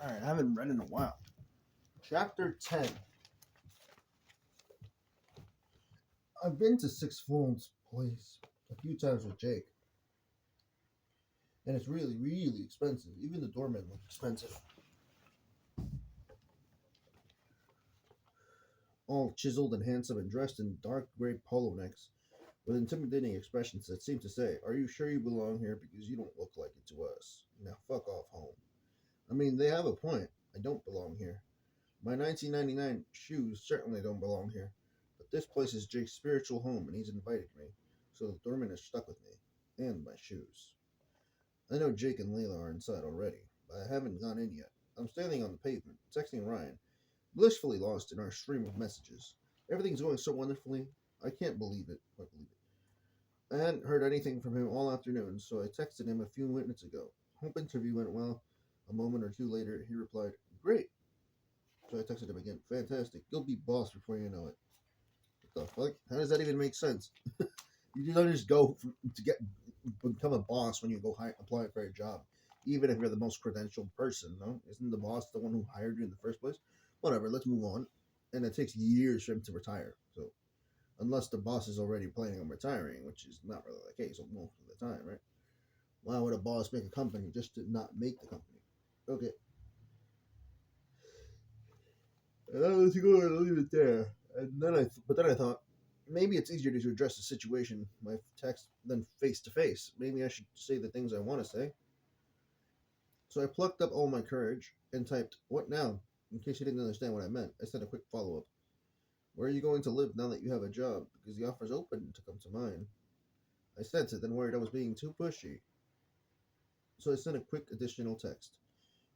Alright, I haven't read in a while. Chapter 10. I've been to Six Flags place a few times with Jake. And it's really, really expensive. Even the doormen look expensive. All chiseled and handsome and dressed in dark gray polo necks with intimidating expressions that seem to say, "Are you sure you belong here? Because you don't look like it to us. Now fuck off home." I mean, they have a point. I don't belong here. My 1999 shoes certainly don't belong here. But this place is Jake's spiritual home and he's invited me. So the doorman is stuck with me. And my shoes. I know Jake and Layla are inside already, but I haven't gone in yet. I'm standing on the pavement, texting Ryan, blissfully lost in our stream of messages. Everything's going so wonderfully. I can't believe it. I hadn't heard anything from him all afternoon, so I texted him a few minutes ago. Hope interview went well. A moment or two later, he replied, "Great." So I texted him again, "Fantastic. You'll be boss before you know it." What the fuck? How does that even make sense? You don't just go to become a boss when you go apply for a job, even if you're the most credentialed person. No, isn't the boss the one who hired you in the first place? Whatever. Let's move on. And it takes years for him to retire. So, unless the boss is already planning on retiring, which is not really the case most of the time, right? Why would a boss make a company just to not make the company? Okay. Let's go and leave it there. And then I thought, maybe it's easier to address the situation by text than face to face. Maybe I should say the things I want to say. So I plucked up all my courage and typed, "What now?" In case you didn't understand what I meant, I sent a quick follow up. "Where are you going to live now that you have a job? Because the offer's open to come to mine." I sent it, then worried I was being too pushy. So I sent a quick additional text.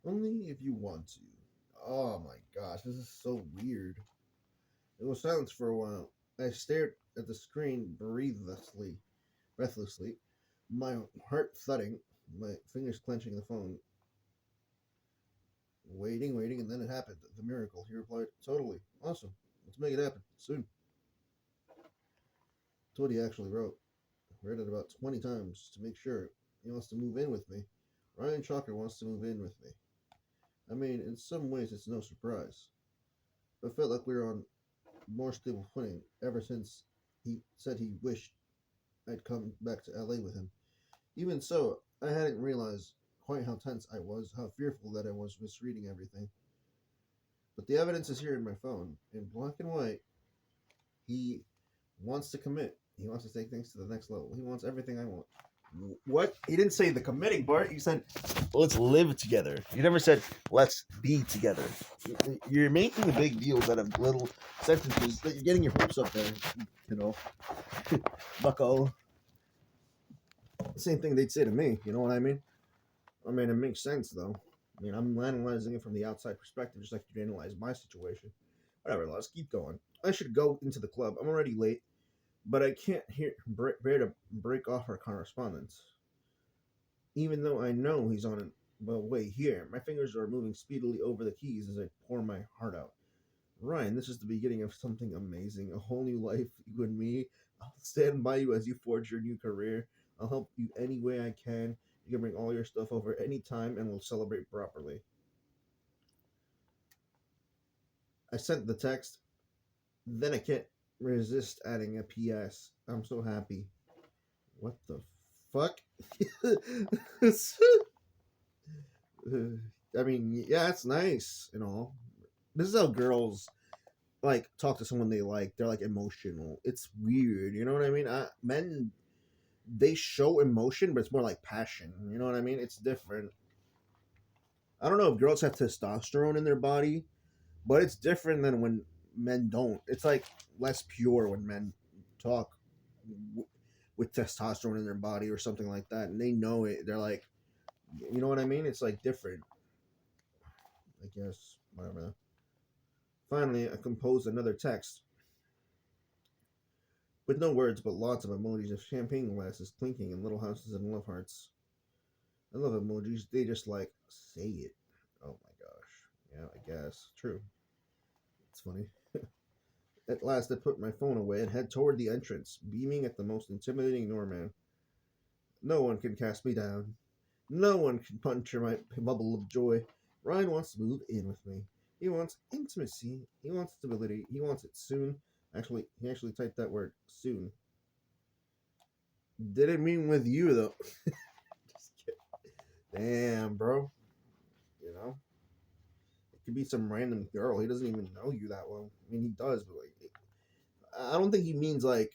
"Only if you want to." Oh my gosh, this is so weird. It was silence for a while. I stared at the screen breathlessly, my heart thudding, my fingers clenching the phone. Waiting, and then it happened. The miracle. He replied, "Totally. Awesome. Let's make it happen. Soon." That's what he actually wrote. I read it about 20 times to make sure. He wants to move in with me. Ryan Chalker wants to move in with me. I mean, in some ways, it's no surprise. I felt like we were on more stable footing ever since he said he wished I'd come back to LA with him. Even so, I hadn't realized quite how tense I was, how fearful that I was misreading everything. But the evidence is here in my phone, in black and white. He wants to commit. He wants to take things to the next level. He wants everything I want. What? He didn't say the committing part. He said, "Let's live together." He never said, "Let's be together." You're making big deals out of little sentences that you're getting your hopes up there. You know, bucko. Same thing they'd say to me. You know what I mean? I mean, it makes sense, though. I mean, I'm analyzing it from the outside perspective, just like you analyze my situation. Whatever, let's keep going. I should go into the club. I'm already late, but I can't bear to break off our correspondence. Even though I know he's on the way here, my fingers are moving speedily over the keys as I pour my heart out. "Ryan, this is the beginning of something amazing. A whole new life, you and me. I'll stand by you as you forge your new career. I'll help you any way I can. You can bring all your stuff over any time and we'll celebrate properly." I sent the text. Then I can't resist adding a PS. "I'm so happy." What the fuck? I mean, yeah, it's nice and all. This is how girls like talk to someone they like. They're like emotional. It's weird. You know what I mean? Men, they show emotion, but it's more like passion. You know what I mean? It's different. I don't know if girls have testosterone in their body, but it's different than when men don't. It's like less pure when men talk with testosterone in their body or something like that, and they know it. They're like, you know what I mean? It's like different. I guess whatever. Finally, I composed another text with no words but lots of emojis of champagne glasses clinking and little houses and love hearts. I love emojis. They just like say it. Oh my gosh. Yeah, I guess. True. It's funny. At last, I put my phone away and head toward the entrance, beaming at the most intimidating doorman. No one can cast me down. No one can puncture my bubble of joy. Ryan wants to move in with me. He wants intimacy. He wants stability. He wants it soon. Actually, he actually typed that word soon. Didn't mean with you though. Just kidding. Damn, bro. You know, it could be some random girl. He doesn't even know you that well. I mean, he does, but like, I don't think he means like,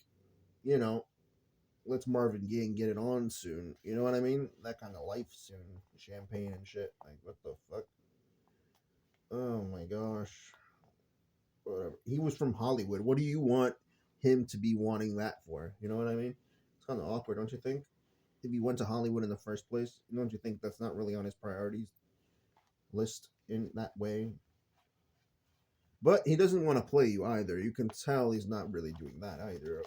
you know, let's Marvin Gaye and get it on soon. You know what I mean? That kind of life soon. Champagne and shit. Like, what the fuck? Oh my gosh. Whatever. He was from Hollywood. What do you want him to be wanting that for? You know what I mean? It's kind of awkward, don't you think? If he went to Hollywood in the first place, don't you think that's not really on his priorities list in that way? But he doesn't want to play you either. You can tell he's not really doing that either.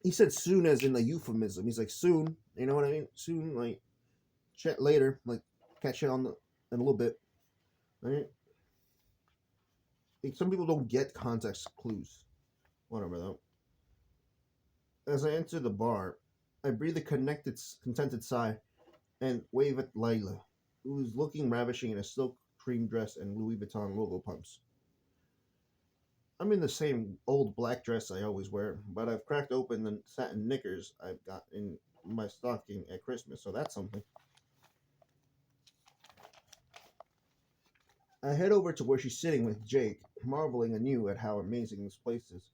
He said soon as in a euphemism. He's like soon. You know what I mean? Soon, like chat later, like catch it on the in a little bit. Right? Like, some people don't get context clues. Whatever though. As I enter the bar, I breathe a contented sigh and wave at Layla, who is looking ravishing in a silk cream dress and Louis Vuitton logo pumps. I'm in the same old black dress I always wear, but I've cracked open the satin knickers I've got in my stocking at Christmas, so that's something. I head over to where she's sitting with Jake, marveling anew at how amazing this place is.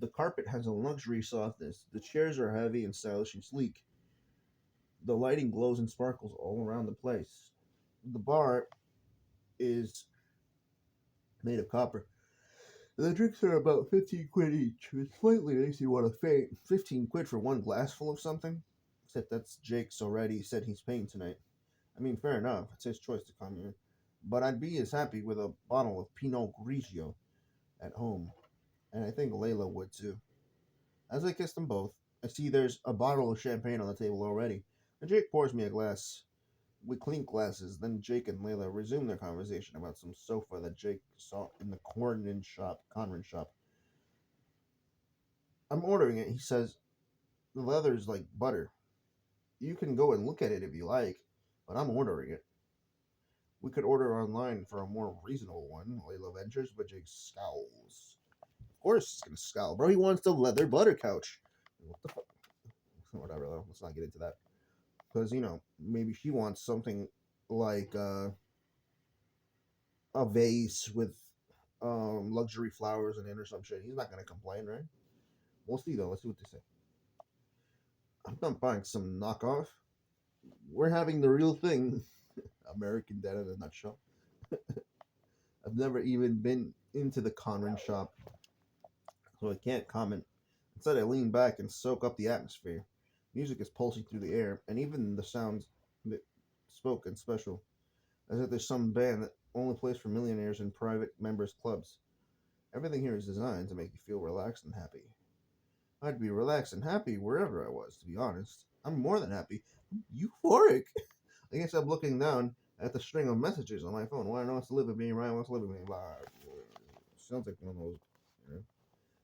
The carpet has a luxury softness, the chairs are heavy and stylish and sleek. The lighting glows and sparkles all around the place. The bar is made of copper. The drinks are about 15 quid each. It slightly makes you want to faint. 15 quid for one glass full of something? Except that's Jake's already said he's paying tonight. I mean, fair enough. It's his choice to come here. But I'd be as happy with a bottle of Pinot Grigio at home. And I think Layla would too. As I kiss them both, I see there's a bottle of champagne on the table already. And Jake pours me a glass. We clink glasses, then Jake and Layla resume their conversation about some sofa that Jake saw in the Conran shop. I'm ordering it, he says. The leather's like butter. You can go and look at it if you like, but I'm ordering it. We could order online for a more reasonable one, Layla ventures, but Jake scowls. Of course he's gonna scowl, bro. He wants the leather butter couch. What the fuck? Whatever, though. Let's not get into that. Because, maybe she wants something like a vase with luxury flowers in it or some shit. He's not gonna complain, right? We'll see though. Let's see what they say. I'm not buying some knockoff. We're having the real thing. American Dad in a nutshell. I've never even been into the Conran shop, so I can't comment. Instead, I lean back and soak up the atmosphere. Music is pulsing through the air, and even the sounds that spoken special, as if there's some band that only plays for millionaires and private members' clubs. Everything here is designed to make you feel relaxed and happy. I'd be relaxed and happy wherever I was, to be honest. I'm more than happy. I'm euphoric. I guess I'm looking down at the string of messages on my phone. Ryan wants to live with me. Ryan wants to live with me. Blah. Sounds like one of those.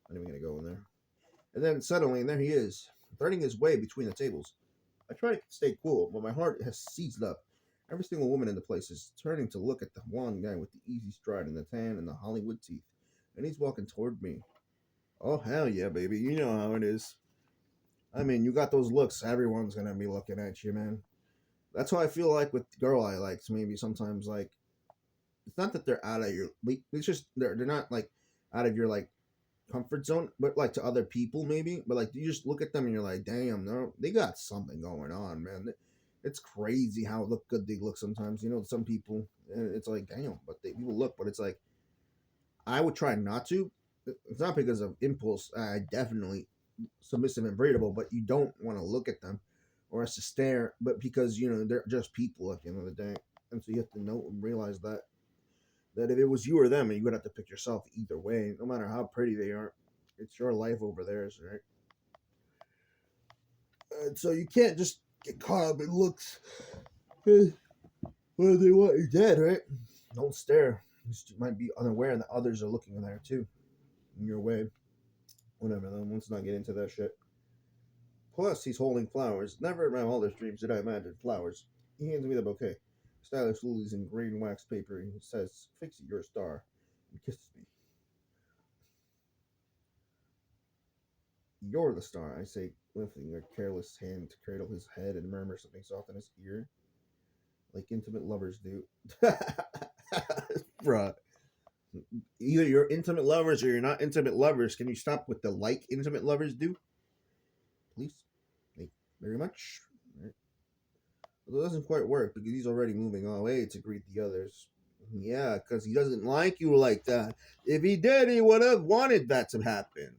Not even gonna go in there. And then suddenly, there he is, threading his way between the tables. I try to stay cool, but my heart has seized up. Every single woman in the place is turning to look at the blonde guy with the easy stride and the tan and the Hollywood teeth, and he's walking toward me. Oh hell yeah, baby! You know how it is. I mean, you got those looks. Everyone's gonna be looking at you, man. That's how I feel like with the girl I likes. Maybe sometimes like it's not that they're out of your. It's just they're not like out of your like comfort zone, but like to other people maybe. But like you just look at them and you're like, damn, they got something going on, man. It's crazy how look good they look sometimes. Some people, it's like, damn, but people look, but it's like I would try not to. It's not because of impulse. I definitely submissive and breedable, but you don't want to look at them or else to stare. But because they're just people at the end of the day, and so you have to know and realize that if it was you or them, you would have to pick yourself either way, no matter how pretty they are. It's your life over theirs, right? And so you can't just get caught up in looks. Well, they want you dead, right? Don't stare. You might be unaware that others are looking in there too, in your way. Whatever, then let's not get into that shit. Plus, he's holding flowers. Never in my wildest dreams did I imagine flowers. He hands me the bouquet. Stylish lilies in green wax paper, and he says, "Fix it, you're a star," and kisses me. "You're the star," I say, lifting a careless hand to cradle his head and murmur something soft in his ear, like intimate lovers do. Bruh. Either you're intimate lovers or you're not intimate lovers. Can you stop with the like intimate lovers do? Please? Thank you very much. Right. Well, it doesn't quite work because he's already moving away to greet the others. Yeah, because he doesn't like you like that. If he did, he would have wanted that to happen.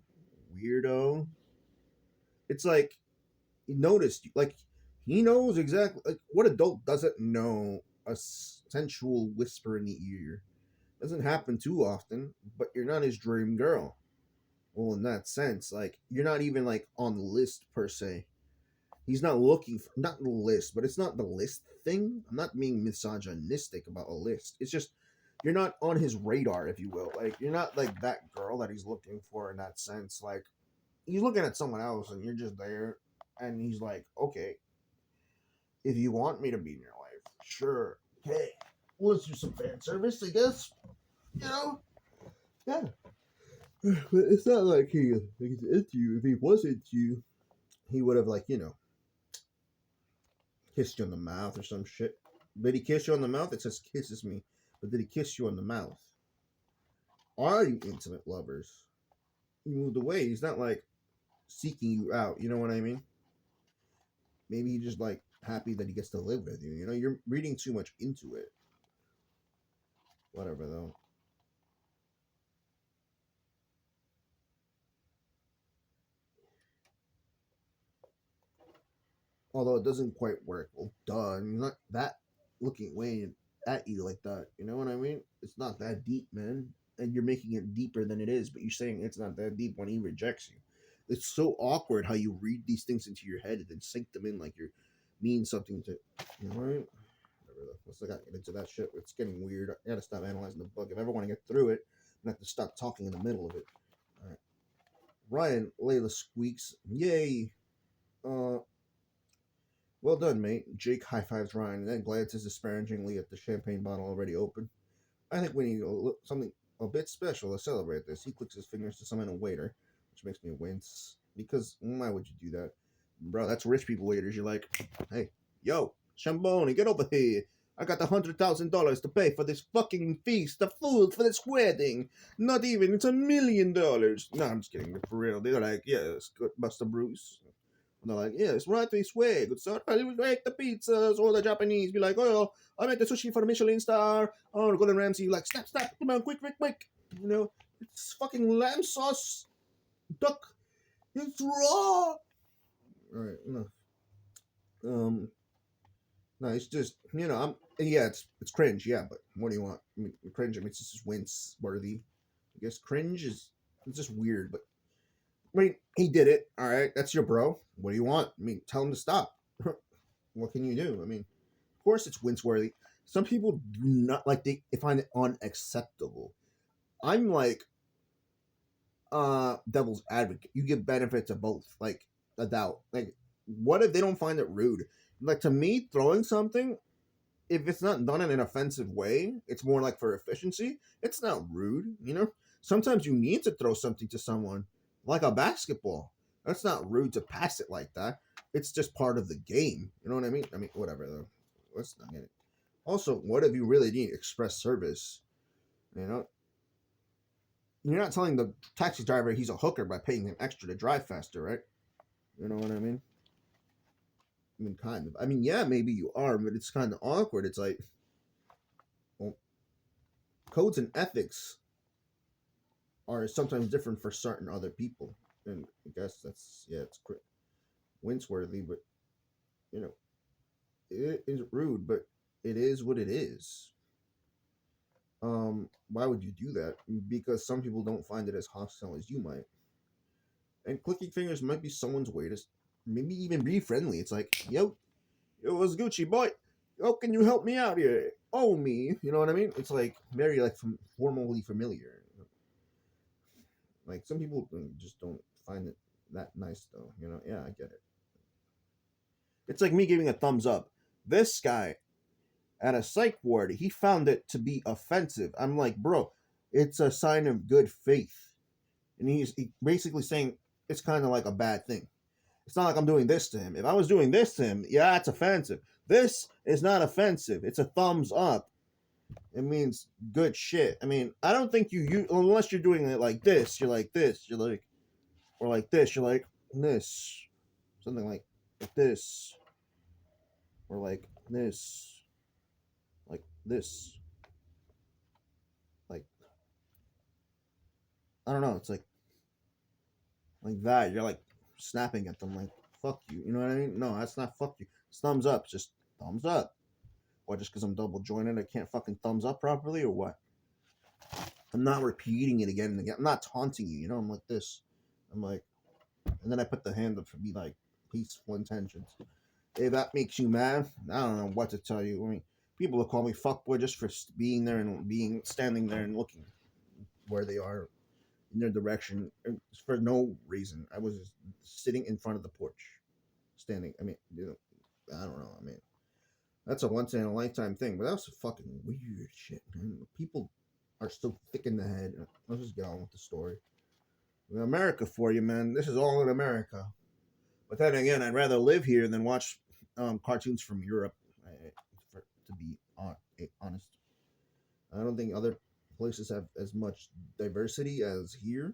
Weirdo. It's like he noticed you. Like he knows exactly. Like what adult doesn't know a sensual whisper in the ear? Doesn't happen too often, but you're not his dream girl. Well, in that sense, like you're not even like on the list per se. He's not looking for not the list, but it's not the list thing. I'm not being misogynistic about a list. It's just you're not on his radar, if you will. Like you're not like that girl that he's looking for in that sense. Like he's looking at someone else, and you're just there, and he's like, okay, if you want me to be in your life, sure. Okay, well, let's do some fan service, I guess. You know, yeah. But it's not like he's into you. If he wasn't you, he would have like kissed you on the mouth or some shit. Did he kiss you on the mouth? It says kisses me, but did he kiss you on the mouth? Are you intimate lovers? He moved away. He's not like seeking you out. You know what I mean? Maybe he's just like happy that he gets to live with you. You know, you're reading too much into it. Whatever though. Although it doesn't quite work. Well, duh. I mean, not that looking way at you like that. You know what I mean? It's not that deep, man. And you're making it deeper than it is, but you're saying it's not that deep when he rejects you. It's so awkward how you read these things into your head and then sink them in like you're mean something to. You know, right? Whatever. Once I got get into that shit, it's getting weird. I gotta stop analyzing the book. If I ever want to get through it, I'm gonna have to stop talking in the middle of it. All right. Ryan, Layla squeaks. Yay. Uh, well done, mate. Jake high fives Ryan and then glances disparagingly at the champagne bottle already open. I think we need something a bit special to celebrate this. He clicks his fingers to summon a waiter, which makes me wince. Because why would you do that? Bro, that's rich people waiters. You're like, hey, yo, Shamboni, get over here. I got $100,000 to pay for this fucking feast, the food for this wedding. Not even, it's $1 million. No, I'm just kidding. For real. They're like, yes, good, Buster Bruce. And they're like, yes, right this way, good sir. I will make the pizzas. Or the Japanese be like, oh, I make the sushi for the Michelin star. Oh, Gordon Ramsay, like, stop, come on, quick, quick, quick. You know, it's fucking lamb sauce, duck. It's raw. All right, no. Um, no, it's just I'm yeah, it's cringe, yeah, but what do you want? I mean, cringe. I mean, it's just wince worthy. I guess cringe is it's just weird, but I mean, he did it. All right, that's your bro. What do you want? I mean, tell him to stop. What can you do? I mean, of course it's wince worthy. Some people do not like they find it unacceptable. I'm like devil's advocate. You give benefit to both, like a doubt. Like, what if they don't find it rude? Like to me, throwing something if it's not done in an offensive way, it's more like for efficiency. It's not rude, you know. Sometimes you need to throw something to someone, like a basketball. That's not rude to pass it like that. It's just part of the game. You know what I mean? I mean, whatever though. Let's not get it. Also, what if you really need express service? You know, you're not telling the taxi driver he's a hooker by paying him extra to drive faster, right? You know what I mean? I mean, kind of. I mean, yeah, maybe you are, but it's kind of awkward. It's like, well, codes and ethics are sometimes different for certain other people. And I guess that's it's winceworthy, but you know, it is rude, but it is what it is. Why would you do that? Because some people don't find it as hostile as you might. And clicking fingers might be someone's way to maybe even be friendly. It's like, yo, what's Gucci boy? Oh, can you help me out here? Oh, me. You know what I mean? It's like very like formally familiar. Like some people just don't find it that nice though. You know? Yeah, I get it. It's like me giving a thumbs up. This guy at a psych ward, he found it to be offensive. I'm like, bro, it's a sign of good faith. And he basically saying it's kind of like a bad thing. It's not like I'm doing this to him. If I was doing this to him, yeah, it's offensive. This is not offensive. It's a thumbs up. It means good shit. I mean, I don't think you unless you're doing it like this, you're like this, you're like, or like this, you're like this, something like this, or like this, like I don't know. It's like that. You're like snapping at them, like fuck you. You know what I mean? No, that's not fuck you. It's thumbs up. It's just thumbs up. Or just because I'm double jointed, I can't fucking thumbs up properly, or what? I'm not repeating it again and again. I'm not taunting you. You know, I'm like this. I'm like, and then I put the hand up for be like peaceful intentions. If that makes you mad, I don't know what to tell you. I mean, people will call me fuckboy just for being there and being standing there and looking where they are in their direction for no reason. I was just sitting in front of the porch, standing. I mean, I don't know. I mean, that's a once in a lifetime thing, but that was fucking weird shit, man. People are so thick in the head. Let's just get on with the story. America for you, man. This is all in America. But then again, I'd rather live here than watch cartoons from Europe. To be honest, I don't think other places have as much diversity as here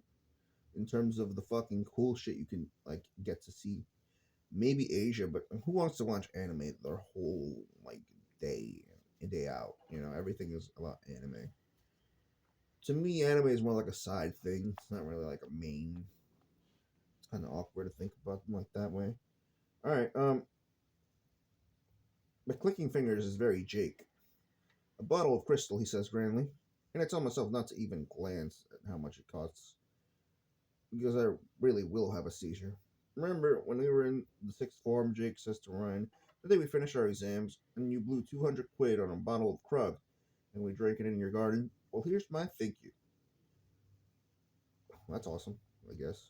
in terms of the fucking cool shit you can like get to see. Maybe Asia, but who wants to watch anime their whole like day in day out? You know, everything is about anime. To me, anime is more like a side thing. It's not really like a main. It's kind of awkward to think about them like that way. All right, but clicking fingers is very Jake. A bottle of crystal, he says grandly, and I tell myself not to even glance at how much it costs because I really will have a seizure. Remember when we were in the sixth form, Jake says to Ryan, the day we finished our exams, and you blew 200 quid on a bottle of Krug, and we drank it in your garden? Well, here's my thank you. That's awesome, I guess.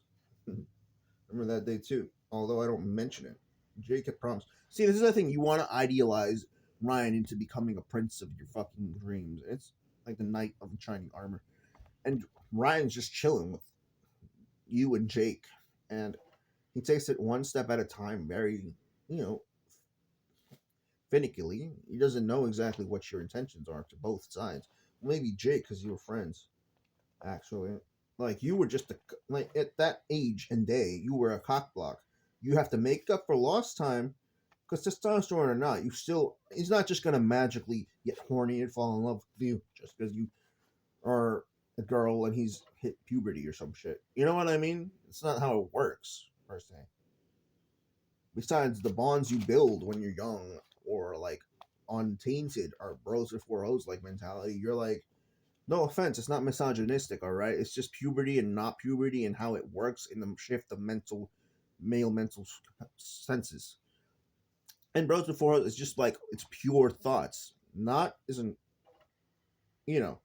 Remember that day too, although I don't mention it. Jake had promised. See, this is the thing. You want to idealize Ryan into becoming a prince of your fucking dreams. It's like the knight of shining armor. And Ryan's just chilling with you and Jake. And he takes it one step at a time, very, you know, finically. He doesn't know exactly what your intentions are to both sides. Maybe Jake, because you were friends, actually. Like, you were just, like, at that age and day, you were a cockblock. You have to make up for lost time, because testosterone or not, he's not just going to magically get horny and fall in love with you just because you are a girl and he's hit puberty or some shit. You know what I mean? It's not how it works, per se. Besides, the bonds you build when you're young or like untainted are bros before hoes like mentality. You're like, no offense, it's not misogynistic, all right? It's just puberty and not puberty and how it works in the shift of male mental senses. And bros before hoes is just like, it's pure thoughts. Isn't, you know,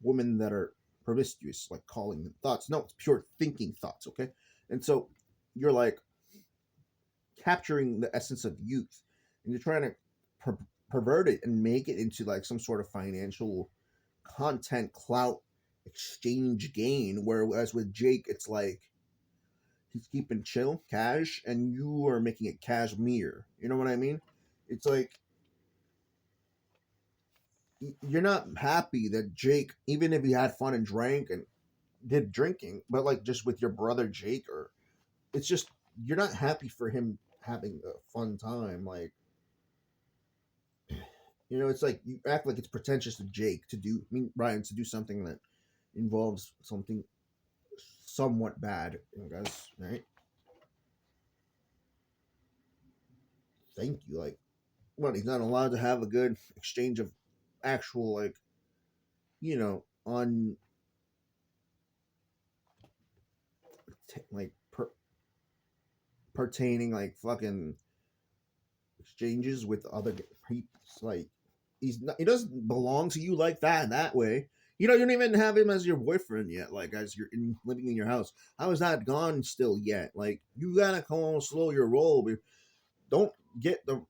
women that are promiscuous, like calling them thoughts. No, it's pure thinking thoughts, okay? And so you're like capturing the essence of youth and you're trying to pervert it and make it into like some sort of financial content clout exchange gain, whereas with Jake it's like he's keeping chill cash and you are making it cashmere. You know what I mean? It's like you're not happy that Jake, even if he had fun and drank and did drinking, but like just with your brother Jake, or it's just you're not happy for him having a fun time. Like, you know, it's like you act like it's pretentious to Jake to do, I mean, Ryan to do something that involves something somewhat bad, I guess, right? Thank you. Like, what? He's not allowed to have a good exchange of actual, like, you know, on like pertaining like fucking exchanges with other people. Like, he doesn't belong to you like that way. You know, you don't even have him as your boyfriend yet. Like, as you're living in your house, how is that gone still yet? Like, you gotta come on, slow your roll. Don't get the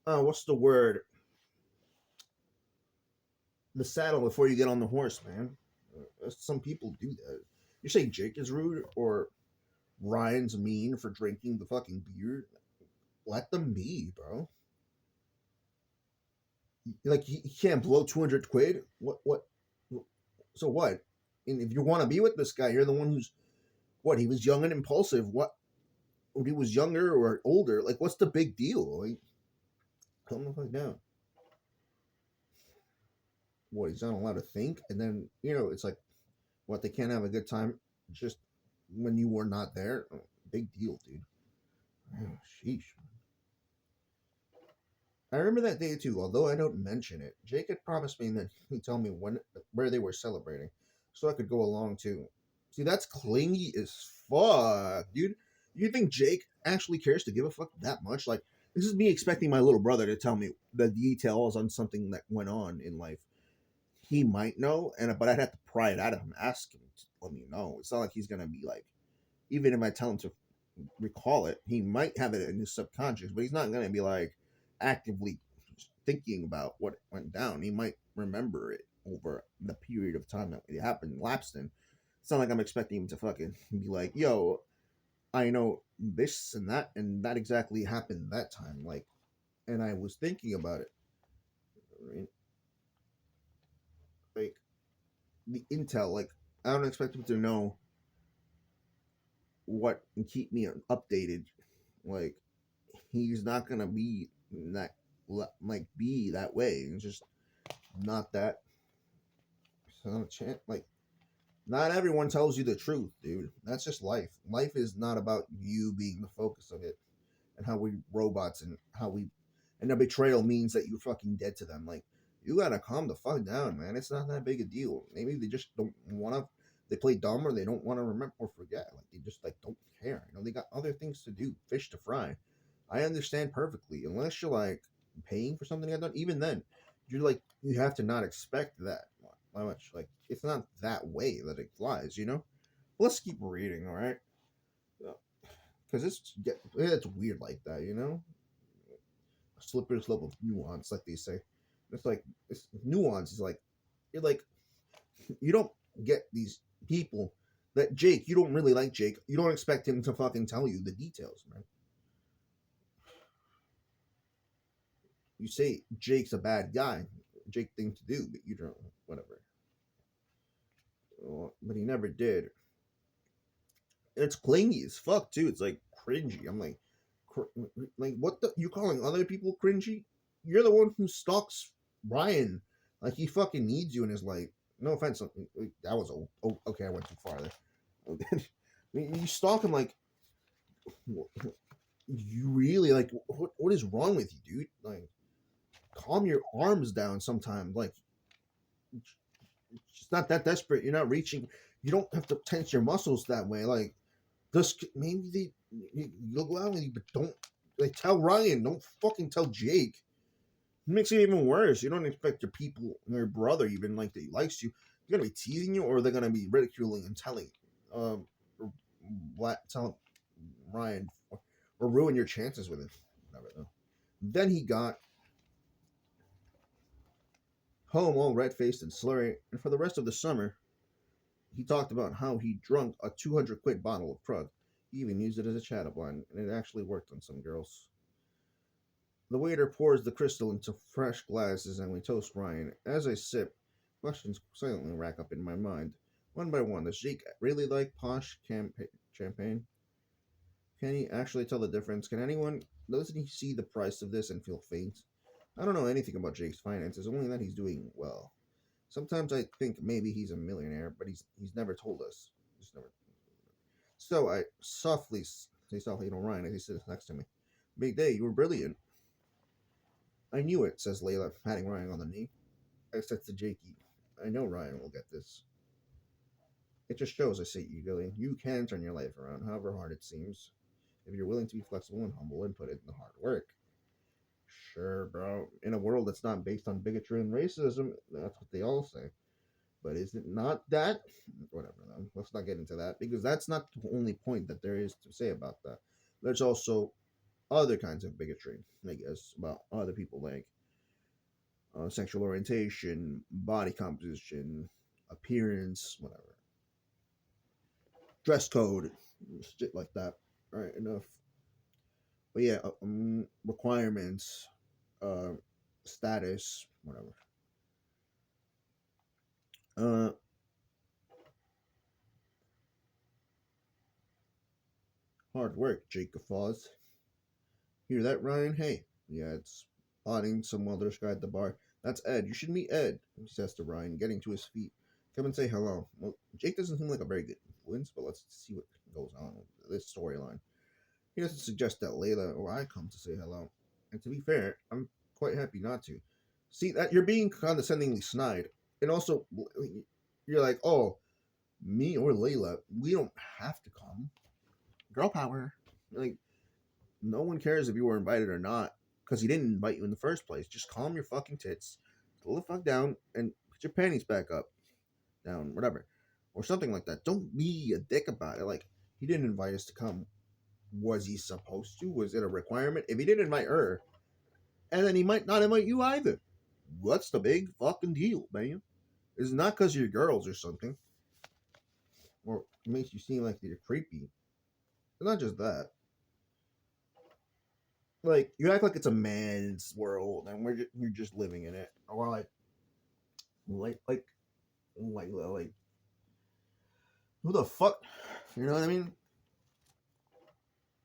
what's the word, the saddle before you get on the horse, man. Some people do that. You say Jake is rude or Ryan's mean for drinking the fucking beer. Let them be, bro. Like he can't blow 200 quid. What? So what? And if you want to be with this guy, you're the one who's what? He was young and impulsive. What? When he was younger or older, like what's the big deal? Like, calm the fuck down. What? He's not allowed to think, and then it's like, what? They can't have a good time just when you were not there. Oh, big deal, dude. Oh, sheesh. I remember that day too, although I don't mention it. Jake had promised me that he'd tell me where they were celebrating, so I could go along too. See, that's clingy as fuck, dude. You think Jake actually cares to give a fuck that much? Like, this is me expecting my little brother to tell me the details on something that went on in life. He might know, but I'd have to pry it out of him, ask him to let me know. It's not like he's gonna be like, even if I tell him to recall it, he might have it in his subconscious, but he's not gonna be like actively thinking about what went down. He might remember it over the period of time that it happened, lapsed in. It's not like I'm expecting him to fucking be like, yo, I know this and that exactly happened that time. Like, and I was thinking about it. Right? Like, the intel, like, I don't expect him to know what and keep me updated. Like, he's not gonna be that, like, be that way. It's just not that. So, like, not everyone tells you the truth, dude. That's just life. Life is not about you being the focus of it, and how we robots and how we, and a betrayal means that you're fucking dead to them. Like, you gotta calm the fuck down, man. It's not that big a deal. Maybe they just don't want to. They play dumb, or they don't want to remember or forget. Like, they just like don't care. They got other things to do, fish to fry. I understand perfectly. Unless you're like paying for something I done, even then, you're like you have to not expect that much. Like, it's not that way that it flies. Let's keep reading, all right? Because it's weird like that. A slippery slope of nuance, like they say. It's like it's nuance is like you're like you don't get these people that Jake. You don't really like Jake. You don't expect him to fucking tell you the details, man. You say Jake's a bad guy, Jake thing to do, but you don't. Whatever. But he never did. It's clingy as fuck too. It's like cringy. I'm like, like what the? You calling other people cringy? You're the one who stalks Ryan. Like he fucking needs you in his life. No offense. That was okay. I went too far there. You stalk him like you really like. What is wrong with you, dude? Like, calm your arms down. Sometimes, like, it's not that desperate. You're not reaching. You don't have to tense your muscles that way. Like, this maybe you'll go out with you, but don't like tell Ryan. Don't fucking tell Jake. It makes it even worse. You don't expect your people, your brother, even like that he likes you. They're gonna be teasing you, or they're gonna be ridiculing and telling, tell Ryan, or ruin your chances with him. Never know. Then he got home all red faced and slurry, and for the rest of the summer, he talked about how he drunk a 200 quid bottle of Krug. He even used it as a chatterblind, and it actually worked on some girls. The waiter pours the crystal into fresh glasses, and we toast Ryan. As I sip, questions silently rack up in my mind. One by one, does Jake really like posh champagne? Can he actually tell the difference? Doesn't he see the price of this and feel faint? I don't know anything about Jake's finances, only that he's doing well. Sometimes I think maybe he's a millionaire, but he's never told us. Just never. So I softly say softly to Ryan as he sits next to me. Big day, you were brilliant. I knew it, says Layla, patting Ryan on the knee. I said to Jakey, I know Ryan will get this. It just shows, I say eagerly, you can turn your life around, however hard it seems, if you're willing to be flexible and humble and put in the hard work. Sure, bro. In a world that's not based on bigotry and racism, that's what they all say. But is it not that? Whatever, then. Let's not get into that because that's not the only point that there is to say about that. There's also other kinds of bigotry, I guess, about other people, like sexual orientation, body composition, appearance, whatever, dress code, shit like that. All right, enough. But yeah, requirements, uh, status, whatever. Uh, Hard work, Jacob Foz. Hear that, Ryan? Hey, yeah, it's spotting some other guy at the bar. That's Ed. You should meet Ed, he says to Ryan, getting to his feet. Come and say hello. Well, Jake doesn't seem like a very good influence, but let's see what goes on with this storyline. He doesn't suggest that Layla or I come to say hello. And to be fair, I'm quite happy not to. See, that you're being condescendingly snide. And also, you're like, oh, me or Layla, we don't have to come. Girl power. Like, no one cares if you were invited or not because he didn't invite you in the first place. Just calm your fucking tits, slow the fuck down, and put your panties back up, down, whatever, or something like that. Don't be a dick about it. Like, he didn't invite us to come. Was he supposed to? Was it a requirement? If he didn't invite her, and then he might not invite you either. What's the big fucking deal, man? It's not because you're girls or something, or it makes you seem like you're creepy. It's not just that. Like, you act like it's a man's world and you're just living in it, or like like like who the fuck, you know what I mean?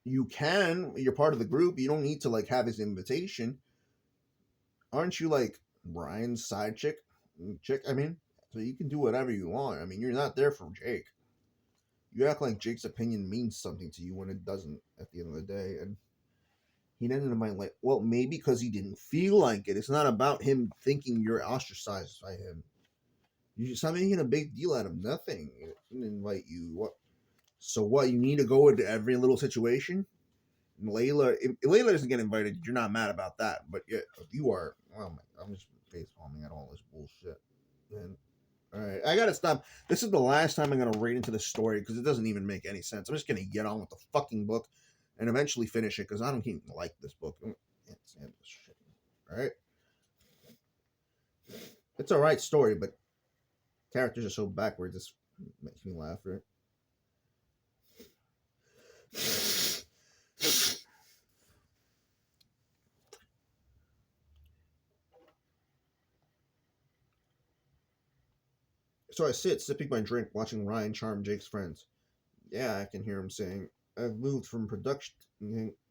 You're part of the group, you don't need to like have his invitation. Aren't you like Ryan's side chick, I mean? So you can do whatever you want. I mean, you're not there for Jake. You act like Jake's opinion means something to you when it doesn't at the end of the day. And he didn't invite, like, well, maybe because he didn't feel like it. It's not about him thinking you're ostracized by him. You just, stop making a big deal out of nothing. He didn't invite you. What? So what? You need to go into every little situation. And Layla, if Layla doesn't get invited, you're not mad about that. But yeah, if you are, oh my, I'm just face palming at all this bullshit. And all right, I gotta stop. This is the last time I'm gonna read into the story because it doesn't even make any sense. I'm just gonna get on with the fucking book and eventually finish it because I don't even like this book. I can't stand this shit. All right, it's a right story, but characters are so backwards. It makes me laugh, right? So I sit, sipping my drink, watching Ryan charm Jake's friends. Yeah, I can hear him saying, I've moved from production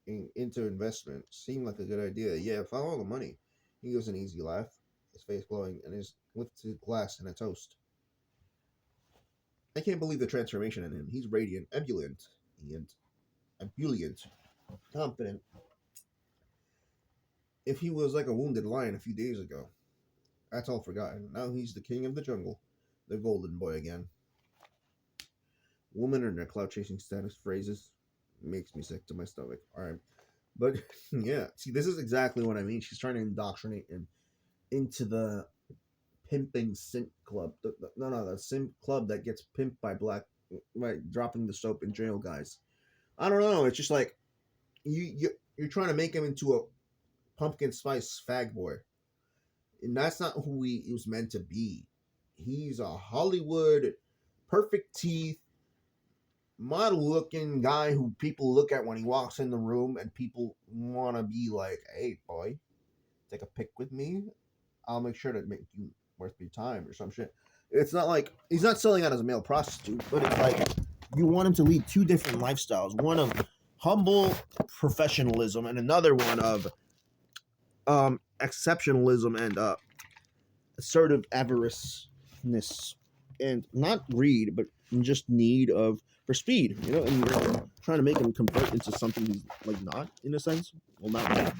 into investment. Seemed like a good idea. Yeah, follow the money. He gives an easy laugh, his face glowing, and his lifts his glass in a toast. I can't believe the transformation in him. He's radiant, ebullient, confident. If he was like a wounded lion a few days ago, that's all forgotten. Now he's the king of the jungle, the golden boy again. Woman and their cloud chasing status phrases makes me sick to my stomach. All right. But yeah, see, this is exactly what I mean. She's trying to indoctrinate him into the pimping simp club. The simp club that gets pimped by black, right? Dropping the soap in jail guys. I don't know. It's just like you're trying to make him into a pumpkin spice fag boy, and that's not who he was meant to be. He's a Hollywood, perfect teeth, model looking guy who people look at when he walks in the room and people want to be like, hey boy, take a pic with me, I'll make sure to make you worth your time or some shit. It's not like he's not selling out as a male prostitute, but it's like you want him to lead two different lifestyles, one of humble professionalism and another one of exceptionalism and assertive avariceness, and not greed but just need of for speed, and you're trying to make him convert into something he's like not, in a sense. Well, not really.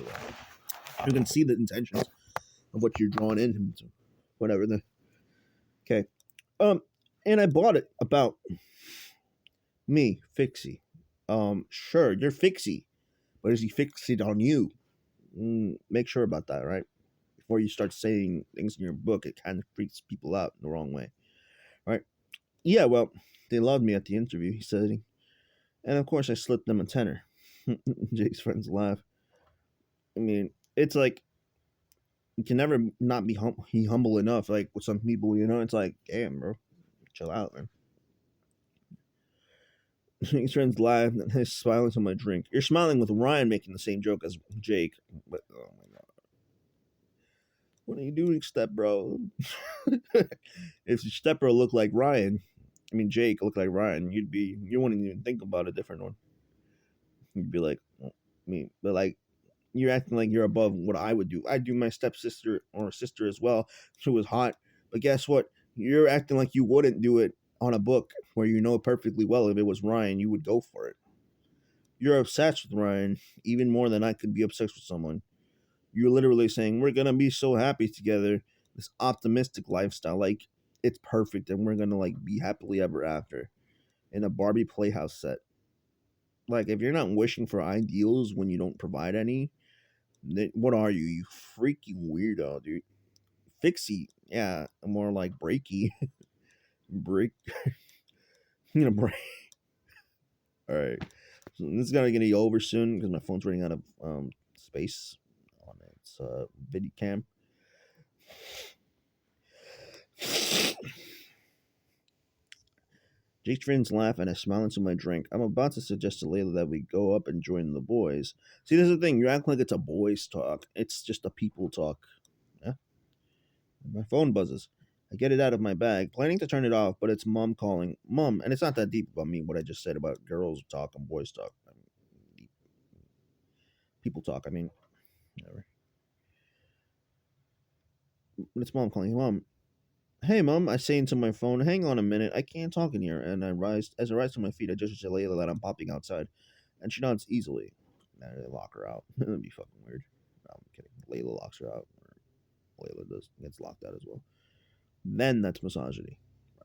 You can see the intentions of what you're drawing in him to, whatever. Okay, and I bought it about me, Fixie. Sure, you're Fixie, but is he fixed on you? Make sure about that, right? Before you start saying things in your book, it kind of freaks people out in the wrong way, right? Yeah, well, they loved me at the interview, he said, and of course I slipped them a tenner. Jake's friends laugh. I mean, it's like you can never not be humble enough. Like with some people, it's like, damn, bro, chill out, man. Jake's friends laugh and he's smiling to my drink. You're smiling with Ryan making the same joke as Jake. But oh my god, what are you doing, step bro? If step bro looked like Ryan, I mean Jake looked like Ryan, you wouldn't even think about a different one. You'd be like, well, but like you're acting like you're above what I would do. I'd do my stepsister or sister as well. She was hot. But guess what? You're acting like you wouldn't do it on a book where you know perfectly well if it was Ryan, you would go for it. You're obsessed with Ryan even more than I could be obsessed with someone. You're literally saying, we're going to be so happy together. This optimistic lifestyle. Like, it's perfect and we're going to, like, be happily ever after in a Barbie Playhouse set. Like, if you're not wishing for ideals when you don't provide any, what are you? You freaking weirdo, dude. Fixie, yeah, more like breaky, break. Break. All right, so this is gonna get over soon because my phone's running out of space on its video cam. Jake's friends laugh and I smile into my drink. I'm about to suggest to Layla that we go up and join the boys. See, there's the thing. You act like it's a boys' talk. It's just a people talk. Yeah. My phone buzzes. I get it out of my bag, planning to turn it off, but it's mom calling. Mom, and it's not that deep about me, what I just said about girls talk and boys talk. I mean, people talk, I mean, whatever. But it's mom calling. Mom, hey, mom, I say into my phone, hang on a minute, I can't talk in here. And as I rise to my feet, I gesture to Layla that I'm popping outside. And she nods easily. And I lock her out. That'd be fucking weird. No, I'm kidding. Layla locks her out. Or Layla gets locked out as well. Then that's misogyny.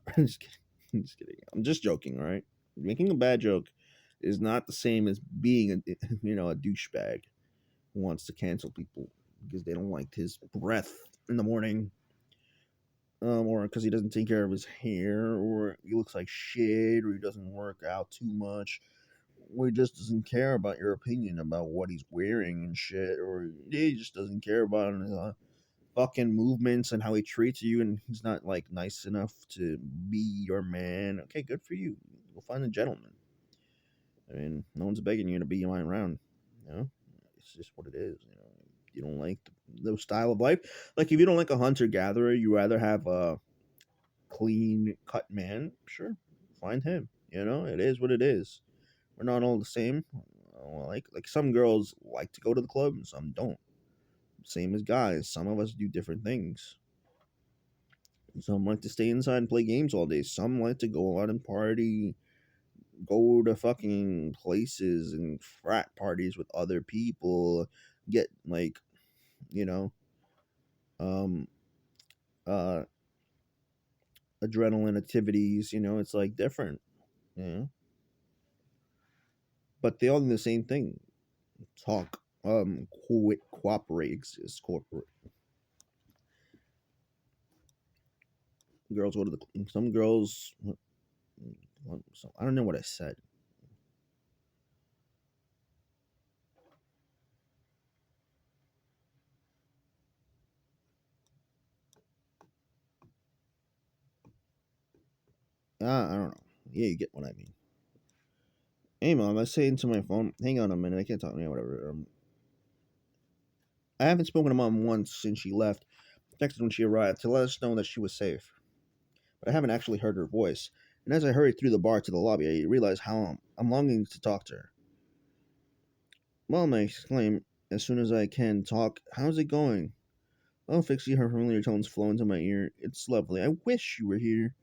I'm just kidding. I'm just kidding. I'm just joking, all right? Making a bad joke is not the same as being a douchebag who wants to cancel people because they don't like his breath in the morning, or because he doesn't take care of his hair, or he looks like shit, or he doesn't work out too much, or he just doesn't care about your opinion about what he's wearing and shit, or he just doesn't care about fucking movements and how he treats you, and he's not like nice enough to be your man. Okay, good for you. Go find a gentleman. I mean, no one's begging you to be mine around. You know, it's just what it is. You don't like the style of life. Like if you don't like a hunter gatherer, you rather have a clean cut man. Sure, find him. It is what it is. We're not all the same. Like some girls like to go to the club, and some don't. Same as guys. Some of us do different things. Some like to stay inside and play games all day. Some like to go out and party, go to fucking places and frat parties with other people, get like, you know, um, uh, adrenaline activities. It's like different, you know, but they all do the same thing. Talk, cooperate, exist, corporate. Girls go to the some girls. So I don't know what I said. I don't know. Yeah, you get what I mean. Hey, mom, I say into my phone. Hang on a minute. I can't talk. Yeah, whatever. I haven't spoken to mom once since she left. Texted when she arrived to let us know that she was safe, but I haven't actually heard her voice. And as I hurried through the bar to the lobby, I realized how I'm longing to talk to her. Mom, I exclaim as soon as I can talk. How's it going? Oh, Fixie, her familiar tones flow into my ear. It's lovely. I wish you were here.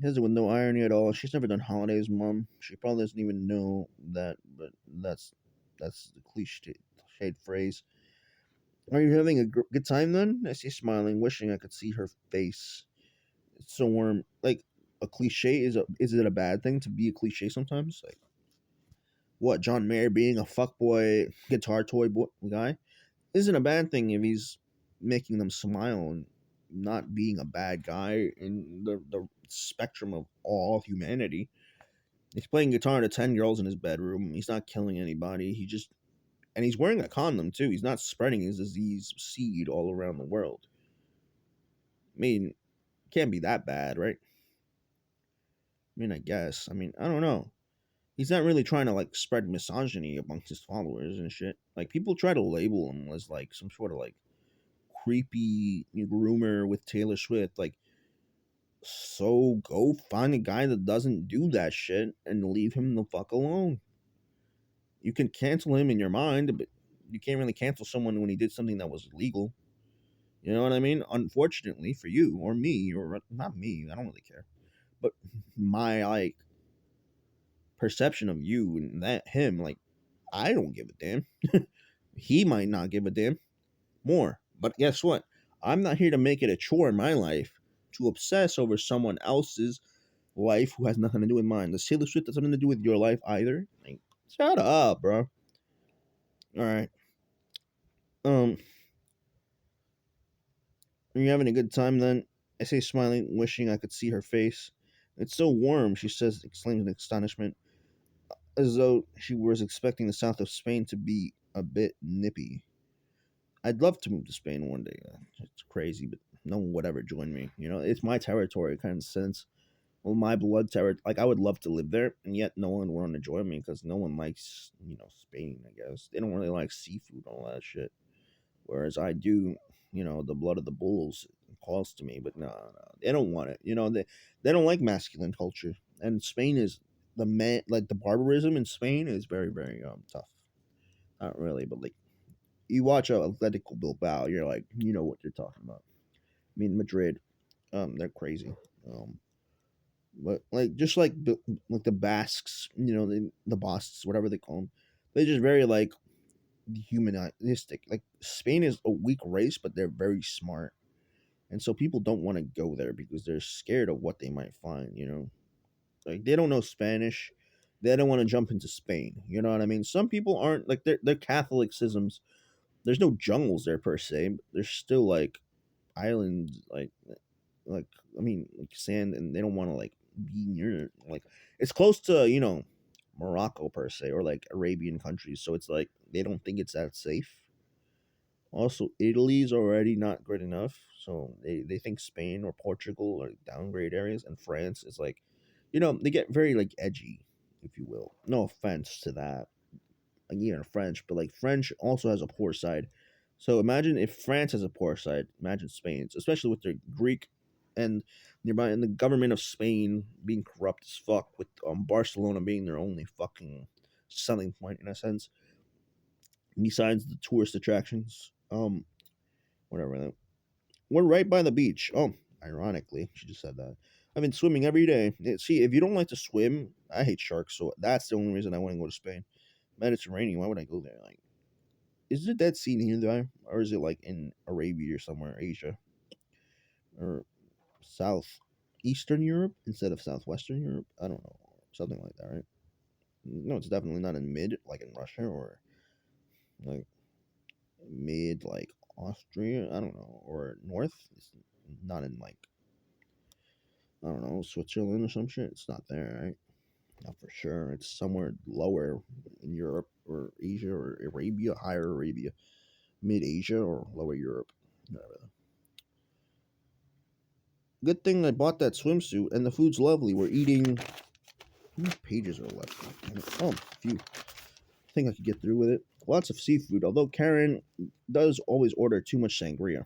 Says it with no irony at all. She's never done holidays, Mom. She probably doesn't even know that, but that's the cliched phrase. Are you having a good time then? I see smiling, wishing I could see her face. It's so warm. Like a cliche is it a bad thing to be a cliche sometimes? Like what? John Mayer being a fuckboy guitar toy boy guy isn't a bad thing if he's making them smile and not being a bad guy in the spectrum of all humanity. He's playing guitar to 10 girls in his bedroom. He's not killing anybody. And he's wearing a condom too. He's not spreading his disease seed all around the world. I mean, can't be that bad, right? I mean, I guess. I mean, I don't know. He's not really trying to like spread misogyny amongst his followers and shit. Like people try to label him as like some sort of like creepy groomer with Taylor Swift. Like, so go find a guy that doesn't do that shit and leave him the fuck alone. You can cancel him in your mind, but you can't really cancel someone when he did something that was illegal. You know what I mean? Unfortunately for you or me, or not me, I don't really care. But my like perception of you and that him, like, I don't give a damn. He might not give a damn more. But guess what? I'm not here to make it a chore in my life to obsess over someone else's life who has nothing to do with mine. Does Taylor Swift have something to do with your life either? Like, shut up, bro. All right. Um, are you having a good time then? I say, smiling, wishing I could see her face. It's so warm, she says, exclaims in astonishment, as though she was expecting the south of Spain to be a bit nippy. I'd love to move to Spain one day. It's crazy, but no one would ever join me. You know, it's my territory, kind of sense. Well, my blood territory. Like, I would love to live there, and yet no one would want to join me because no one likes, Spain. I guess they don't really like seafood and all that shit. Whereas I do, the blood of the bulls calls to me. But no, they don't want it. They don't like masculine culture, and Spain is the man. Like the barbarism in Spain is very very tough. Not really, but like you watch Atletico Bilbao, you're like, you know what you're talking about. I mean, Madrid, they're crazy. But like just like the Basques, the Basques, whatever they call them, they're just very like humanistic. Like Spain is a weak race, but they're very smart, and so people don't want to go there because they're scared of what they might find. Like they don't know Spanish, they don't want to jump into Spain. You know what I mean? Some people aren't like they're Catholicisms. There's no jungles there per se. But there's still like islands, like I mean, like sand, and they don't want to like be near like it's close to Morocco per se or like Arabian countries, so it's like they don't think it's that safe. Also, Italy's already not good enough, so they think Spain or Portugal are downgrade areas, and France is like, they get very like edgy, if you will. No offense to that, like even French, but like French also has a poor side. So imagine if France has a poor side, imagine Spain's, especially with their Greek and nearby, and the government of Spain being corrupt as fuck, with Barcelona being their only fucking selling point in a sense, besides the tourist attractions. Whatever. We're right by the beach. Oh, ironically, she just said that. I've been swimming every day. See, if you don't like to swim, I hate sharks, so that's the only reason I want to go to Spain. Mediterranean, why would I go there? Like, is the Dead Sea nearby, or is it like in Arabia or somewhere, Asia, or South Eastern Europe instead of Southwestern Europe? I don't know, something like that, right? No, it's definitely not in mid, like in Russia, or like mid, like Austria. I don't know, or north. It's not in like I don't know Switzerland or some shit. It's not there, right? Not for sure. It's somewhere lower in Europe or Asia or Arabia, higher Arabia, mid Asia or lower Europe. Whatever. Good thing I bought that swimsuit, and the food's lovely. We're eating. How many pages are left? Damn it. Oh, a few. I think I could get through with it. Lots of seafood, although Karen does always order too much sangria.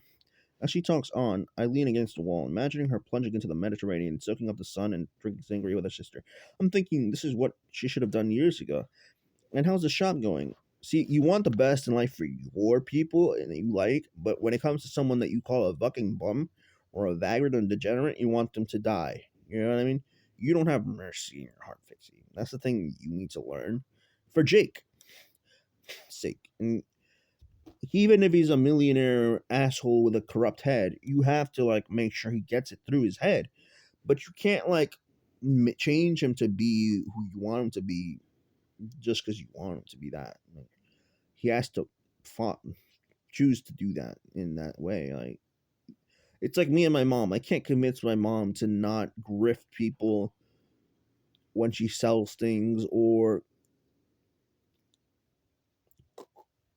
As she talks on, I lean against the wall, imagining her plunging into the Mediterranean, soaking up the sun, and drinking sangria with her sister. I'm thinking this is what she should have done years ago. And how's the shop going? See, you want the best in life for your people and you like, but when it comes to someone that you call a fucking bum or a vagrant or degenerate, you want them to die. You know what I mean? You don't have mercy in your heart, Fixie. That's the thing you need to learn. For Jake's sake. And even if he's a millionaire asshole with a corrupt head, you have to like make sure he gets it through his head. But you can't like change him to be who you want him to be just because you want him to be that. Like, he has to choose to do that in that way. Like it's like me and my mom. I can't convince my mom to not grift people when she sells things or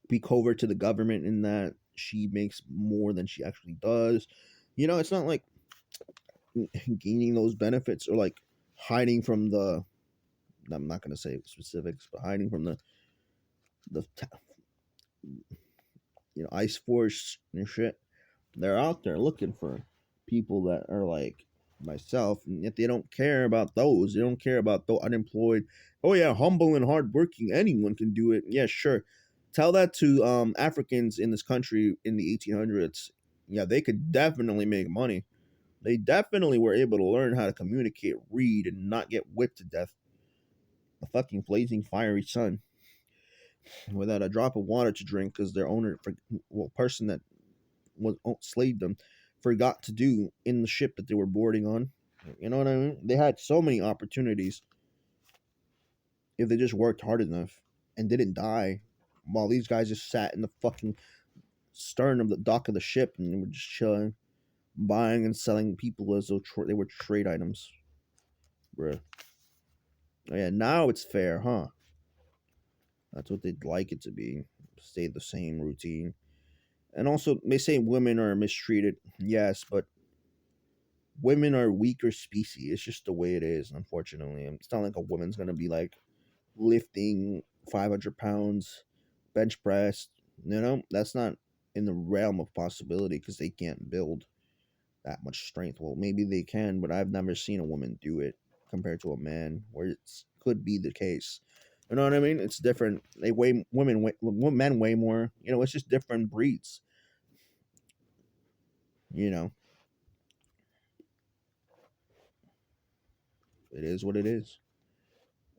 be covert to the government in that she makes more than she actually does. It's not like gaining those benefits or like hiding from the. I'm not gonna say specifics, but hiding from the ICE Force and shit. They're out there looking for people that are like myself, and yet they don't care about those. They don't care about the unemployed. Oh yeah, humble and hardworking. Anyone can do it. Yeah, sure. Tell that to Africans in this country in the 1800s. Yeah, they could definitely make money. They definitely were able to learn how to communicate, read, and not get whipped to death. A fucking blazing fiery sun without a drop of water to drink because their owner, person that slaved them, forgot to do in the ship that they were boarding on. You know what I mean? They had so many opportunities if they just worked hard enough and didn't die, while these guys just sat in the fucking stern of the dock of the ship and were just chilling, buying and selling people as though they were trade items. Bruh. Oh yeah, now it's fair, huh? That's what they'd like it to be. Stay the same routine. And also, they say women are mistreated. Yes, but women are weaker species. It's just the way it is, unfortunately. It's not like a woman's gonna be like lifting 500 pounds, bench press. That's not in the realm of possibility because they can't build that much strength. Well, maybe they can, but I've never seen a woman do it compared to a man, where it could be the case. You know what I mean? It's different. They weigh men weigh more. It's just different breeds. You know, it is what it is.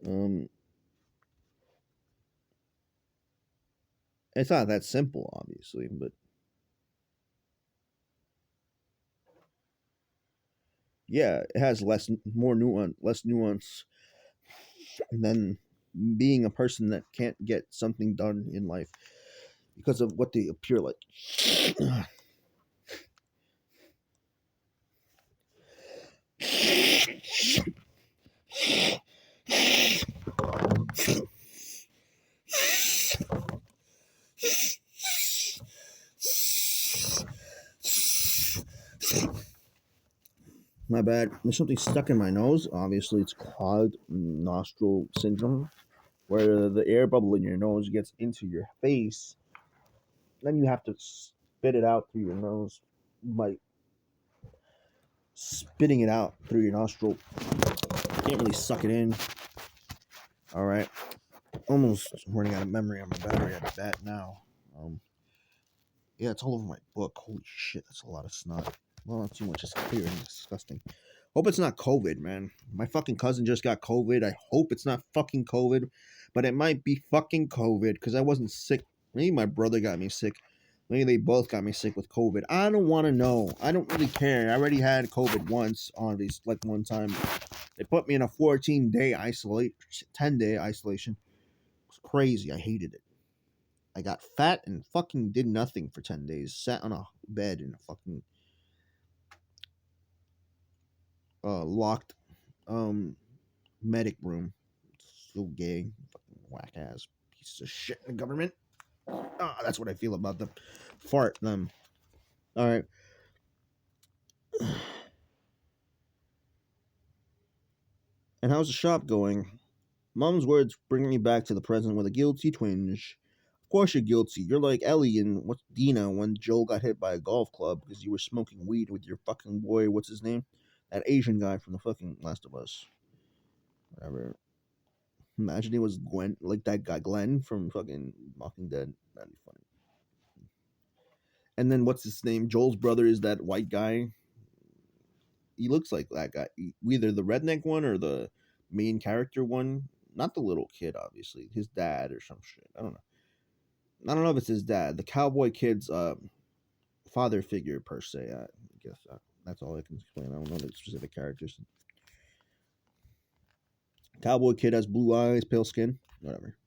Um, it's not that simple, obviously, but yeah, it has less nuance than being a person that can't get something done in life because of what they appear like. My bad. There's something stuck in my nose. Obviously, it's clogged nostril syndrome, where the air bubble in your nose gets into your face. Then you have to spit it out through your nose by spitting it out through your nostril. Can't really suck it in. All right. Almost running out of memory on my battery at that now. Yeah, it's all over my book. Holy shit, that's a lot of snot. Well, not too much. It's clear and disgusting. Hope it's not COVID, man. My fucking cousin just got COVID. I hope it's not fucking COVID, but it might be fucking COVID because I wasn't sick. Maybe my brother got me sick. Maybe they both got me sick with COVID. I don't want to know. I don't really care. I already had COVID once on these, like one time. They put me in a 14-day isolate, 10-day isolation. It was crazy. I hated it. I got fat and fucking did nothing for 10 days. Sat on a bed in a fucking locked medic room. So gay. Fucking whack ass pieces of shit in the government. That's what I feel about them. Fart them. Alright. And how's the shop going? Mom's words bring me back to the present with a guilty twinge. Of course you're guilty. You're like Ellie and what's Dina when Joel got hit by a golf club because you were smoking weed with your fucking boy. What's his name? That Asian guy from the fucking Last of Us. Whatever. Imagine it was Gwen, like that guy Glenn from fucking Walking Dead. That'd be funny. And then what's his name? Joel's brother is that white guy. He looks like that guy. Either the redneck one or the main character one. Not the little kid, obviously. His dad or some shit. I don't know. I don't know if it's his dad. The cowboy kid's father figure per se. I guess that's all I can explain. I don't know the specific characters. Cowboy kid has blue eyes, pale skin, whatever.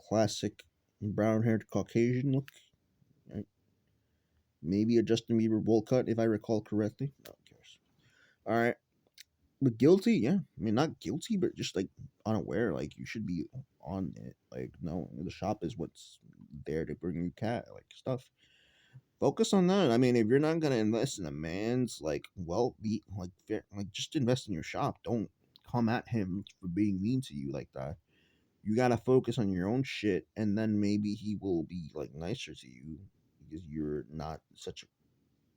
Classic brown-haired Caucasian look. Right? Maybe a Justin Bieber bowl cut, if I recall correctly. No one cares. All right. But guilty, yeah. I mean, not guilty, but just like unaware. Like you should be on it. Like no, the shop is what's there to bring you cat like stuff. Focus on that. I mean, if you're not gonna invest in a man's like well be like fair, like just invest in your shop. Don't come at him for being mean to you like that. You gotta focus on your own shit, and then maybe he will be like nicer to you because you're not such a